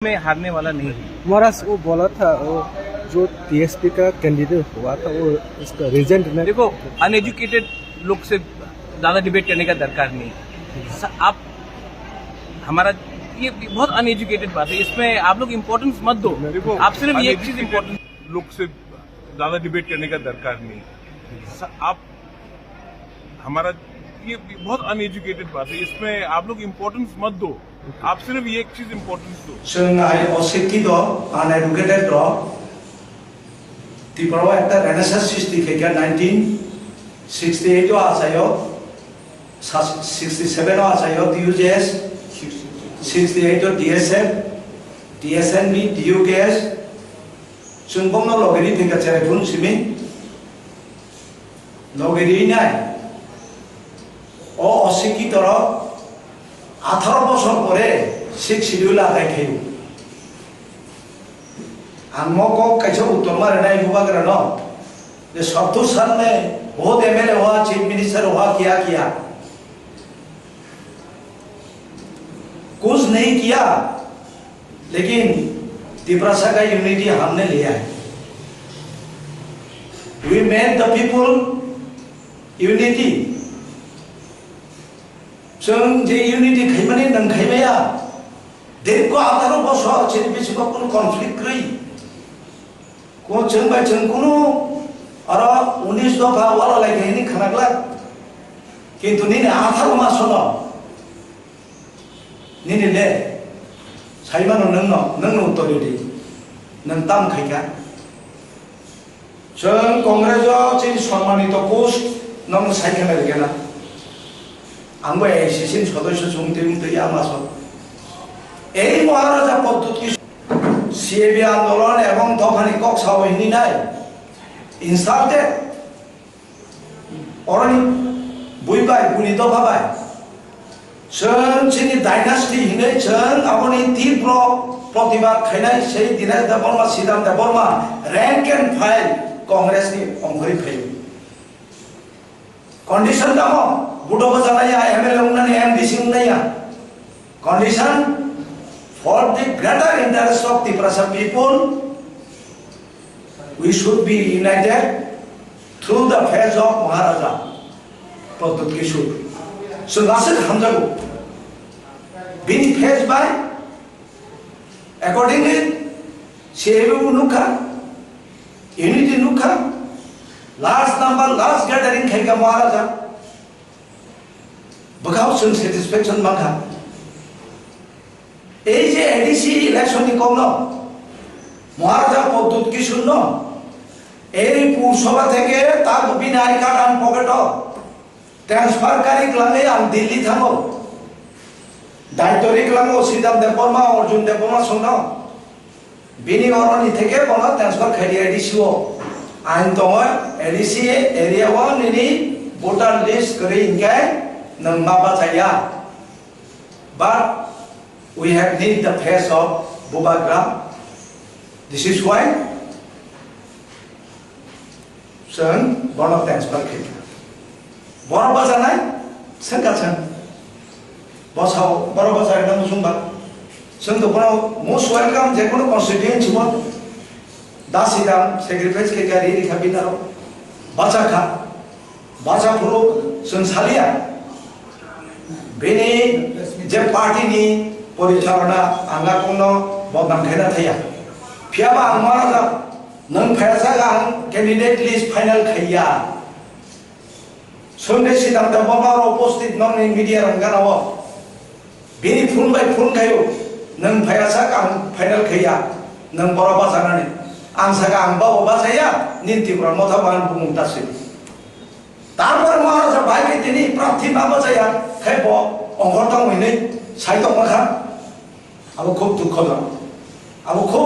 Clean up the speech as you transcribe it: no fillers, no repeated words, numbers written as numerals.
में हारने वाला नहीं है। महाराज वो बोला था वो जो टीएसपी का कैंडिडेट हुआ था वो इसका रीजन देखो, अनएजुकेटेड लोग से ज्यादा डिबेट करने का दरकार नहीं है। आप हमारा ये बहुत अनएजुकेटेड बात है, इसमें आप लोग इम्पोर्टेंस मत दो। आप सिर्फ ये चीज इम्पोर्टेंस लोग से ज्यादा डिबेट करने का दरकार नहीं है। आप हमारा ये बहुत अनएजुकेटेड बात है, इसमें आप लोग इम्पोर्टेंस मत दो। आप सिर्फ ये एक चीज इम्पोर्टेंस दो। অশিক্ষিত আনএডুকেটেড ত্রিপুরা একটা রেনেসান্স সৃষ্টি থেকে 1968 আসায়ো 67 আসায়ো ডিউজেস 68 ডিএসএফ ডিএসএনবি ডিউকেস जों बंनो लगेरि थिंगा चेरेफुन सिमी लगेरि নাই ও অশিক্ষিতর 18 বছর পরে 6 শিডিউল আদায় খাইও আমको कैसे उत्तर मारे नहीं हुआ करे न ये सत्तू साल में बहुत एमएलए हुआ, चीफ मिनिस्टर हुआ, क्या किया, कुछ नहीं किया। लेकिन त्रिपुरा का यूनिटी हमने लिया है। We made the people unity। जों जे यूनिटी खाइमाने नों खाइमाया देश को 18 বছর ছেড়ে বেশি কোনো কনফ্লিক্ট রই को जों बाय जों कोनो आरो 19 दफा वाला लाइनि खानाग्ला किंतु निने 18 मास न निने ले साइमानो नों उत्तरदि नों ताम खाइगा जों कांग्रेसआव जे सम्मानित पोस्ट नों साइखाना गेना आंबो एसएससी सदस्य संगठन आमास এই মহারাজা পদ্ধতি সিএবি আন্দোলন এবং দফানি কক সাবহিনী নাই ইনসাল্টে অরনি বুইবাই বুনি দফাবাই जों जोंनि डायनास्टी हिनै जों आबनि तीव्र प्रतिबाद खायनाय সেই Dinesh Debbarma Shriram Debbarma rank and file कांग्रेसनि अंगरि फैयो कंडीशन दङ बुडो बजानाया एमएलए उन्नानै एमडीसी उन्नाया condition for the greater interest of the Tripura people we should be united through the phase of Maharaja Pradut Kishore so last hamjago being faced by accordingly sevu nukha unity nukha last number last gathering khaiga Maharaja bagaw sun satisfaction mangha এই যে ADC ইলেকশনই কম ন মহারাজা পদ্ধত কি শূন্য এই পুরসভা থেকে তার বিনা আই কার্ড আন পকেট ট্রান্সফার কারি ক্লামে আন দিল্লি থামো দায়িত্বরি ক্লামে শ্রীরাম দেববর্মা অর্জুন দেববর্মা শূন্য বিনি অরণি থেকে বলা ট্রান্সফার খাই এডিসিও আইন দङ এডিসি এরিয়া ওয়ান নিনি ভোটার লিস্ট করে ইনকাই নং মাবা जाया but we have need the face of Bubagram. This is why son one of them spoke it. Boro bazanai sengkachan. Bosau boro bazai nang sumba. Sung to bono most welcome je kono constituency mo. Dasidam sacrifice ke gari ri khabinaro. Bacha puro sun salia. Beni je party ni परिचालना आंगा कोनो बदनाम खायना थाया फियाबा आं महाराजा नों फायसा आं candidate list final खाया संदे सिदाम देबबर्मा उपस्थित नों मीडिया रंगानाव बिनि फुन बाय फुन खायो नों फायसा आं फाइनल खाया नों बराबा जानानै आं सागा आं बाबा जाया निन्तिपुरा मथाबान बुमुंतासि तारपर महाराजा बायके दिनि प्रार्थी बाबा जाया खायबो अंगरतां हइनै साइदक माखा आबो खूब दुख दा आबो खूब